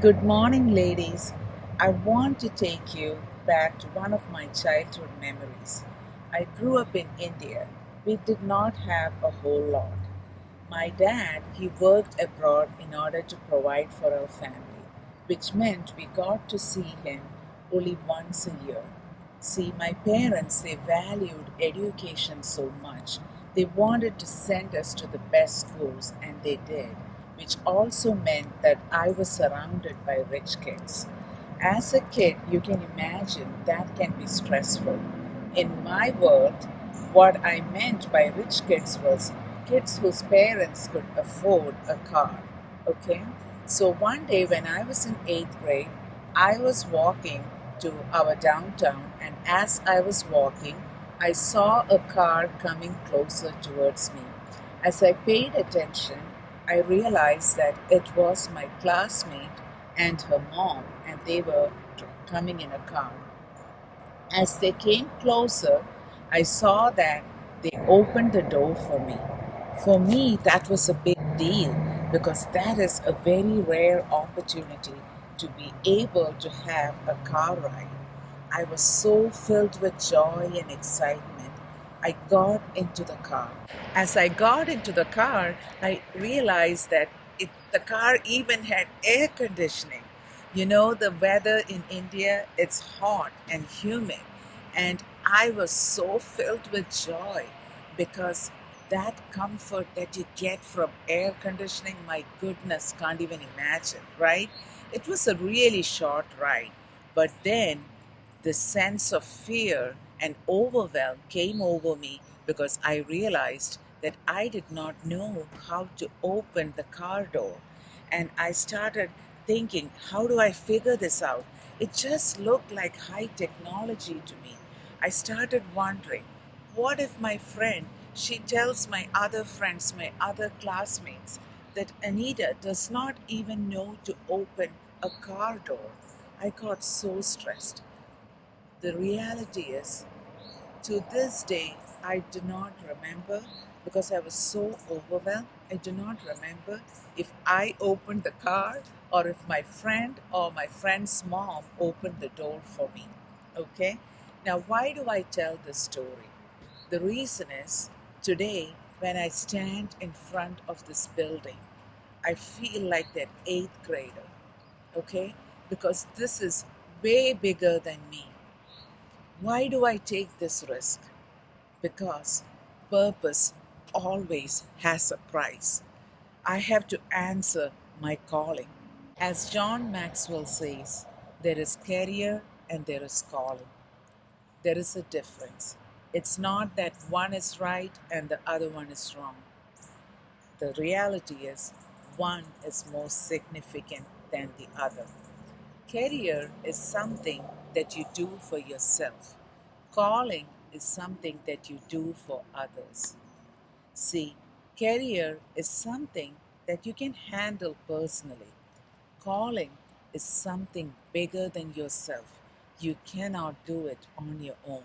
Good morning, ladies. I want to take you back to one of my childhood memories. I grew up in India. We did not have a whole lot. My dad, he worked abroad in order to provide for our family, which meant we got to see him only once a year. See, my parents, they valued education so much. They wanted to send us to the best schools, and they did, which also meant that I was surrounded by rich kids. As a kid, you can imagine that can be stressful. In my world, what I meant by rich kids was kids whose parents could afford a car. Okay? So one day when I was in eighth grade, I was walking to our downtown, and as I was walking, I saw a car coming closer towards me. As I paid attention, I realized that it was my classmate and her mom, and they were coming in a car. As they came closer, I saw that they opened the door for me. For me, that was a big deal because that is a very rare opportunity to be able to have a car ride. I was so filled with joy and excitement. I got into the car. As I got into the car, I realized that the car even had air conditioning. You know, the weather in India, it's hot and humid. And I was so filled with joy because that comfort that you get from air conditioning, my goodness, can't even imagine, right? It was a really short ride. But then the sense of fear and overwhelm came over me because I realized that I did not know how to open the car door. And I started thinking, how do I figure this out? It just looked like high technology to me. I started wondering, what if my friend, she tells my other friends, my other classmates, that Anita does not even know to open a car door? I got so stressed. The reality is, to this day, I do not remember because I was so overwhelmed. I do not remember if I opened the car or if my friend or my friend's mom opened the door for me. Okay? Now, why do I tell this story? The reason is today, when I stand in front of this building, I feel like that eighth grader. Okay? Because this is way bigger than me. Why do I take this risk? Because purpose always has a price. I have to answer my calling. As John Maxwell says, there is career and there is calling. There is a difference. It's not that one is right and the other one is wrong. The reality is one is more significant than the other. Career is something that you do for yourself. Calling is something that you do for others. See, career is something that you can handle personally. Calling is something bigger than yourself. You cannot do it on your own.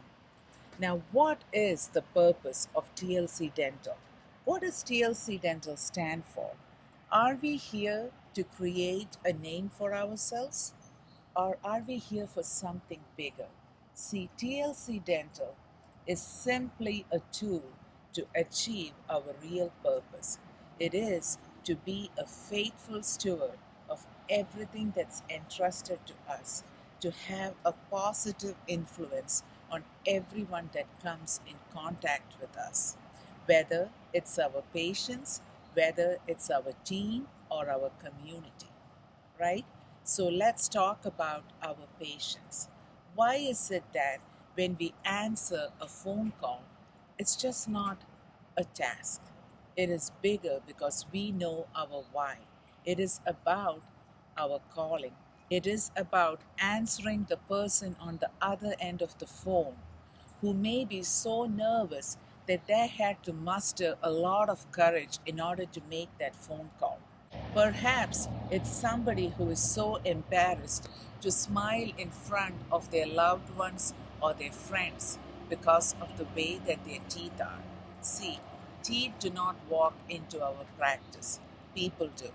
Now, what is the purpose of TLC Dental? What does TLC Dental stand for? Are we here to create a name for ourselves? Or are we here for something bigger? See, TLC Dental is simply a tool to achieve our real purpose. It is to be a faithful steward of everything that's entrusted to us, to have a positive influence on everyone that comes in contact with us, whether it's our patients, whether it's our team or our community, right? So let's talk about our patients. Why is it that when we answer a phone call, it's just not a task? It is bigger because we know our why. It is about our calling. It is about answering the person on the other end of the phone who may be so nervous that they had to muster a lot of courage in order to make that phone call. Perhaps it's somebody who is so embarrassed to smile in front of their loved ones or their friends because of the way that their teeth are. See, teeth do not walk into our practice, people do.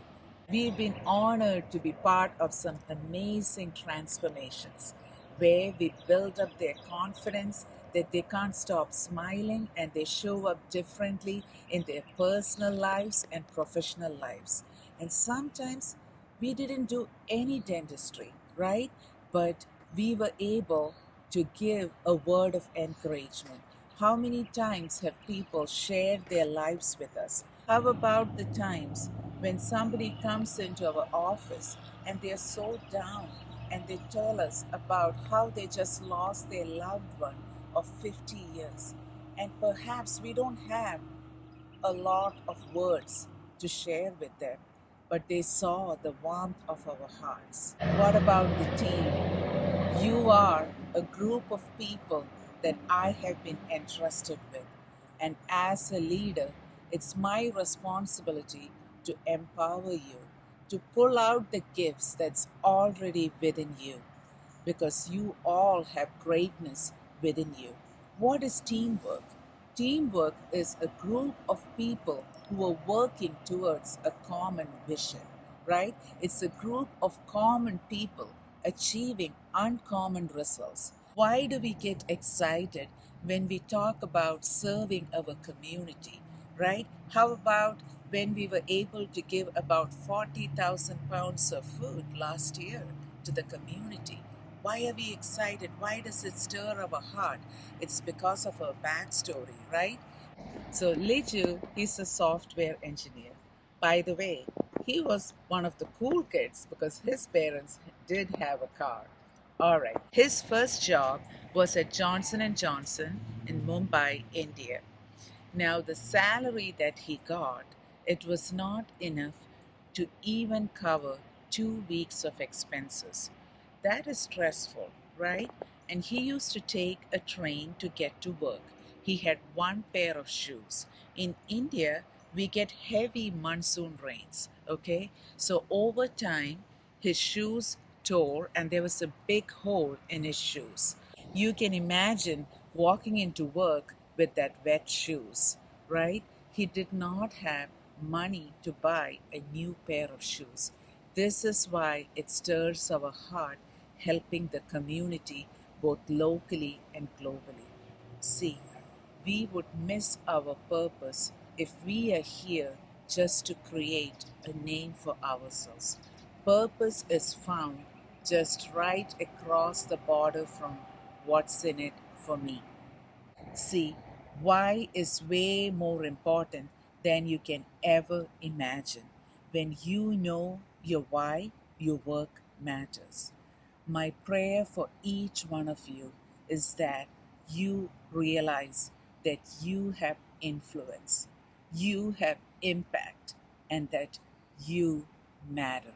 We've been honored to be part of some amazing transformations where we build up their confidence that they can't stop smiling and they show up differently in their personal lives and professional lives. And sometimes we didn't do any dentistry, right? But we were able to give a word of encouragement. How many times have people shared their lives with us? How about the times when somebody comes into our office and they're so down and they tell us about how they just lost their loved one of 50 years? And perhaps we don't have a lot of words to share with them, but they saw the warmth of our hearts. What about the team? You are a group of people that I have been entrusted with. And as a leader, it's my responsibility to empower you, to pull out the gifts that's already within you, because you all have greatness within you. What is teamwork? Teamwork is a group of people who are working towards a common vision, right? It's a group of common people achieving uncommon results. Why do we get excited when we talk about serving our community, right? How about when we were able to give about 40,000 pounds of food last year to the community? Why are we excited? Why does it stir our heart? It's because of our backstory, right? So Leju, he's a software engineer. By the way, he was one of the cool kids because his parents did have a car. All right. His first job was at Johnson and Johnson in Mumbai, India. Now the salary that he got, it was not enough to even cover 2 weeks of expenses. That is stressful, right? And he used to take a train to get to work. He had one pair of shoes. In India, we get heavy monsoon rains, okay? So over time, his shoes tore and there was a big hole in his shoes. You can imagine walking into work with that wet shoes, right? He did not have money to buy a new pair of shoes. This is why it stirs our heart helping the community both locally and globally. See, we would miss our purpose if we are here just to create a name for ourselves. Purpose is found just right across the border from what's in it for me. See, why is way more important than you can ever imagine. When you know your why, your work matters. My prayer for each one of you is that you realize that you have influence, you have impact, and that you matter.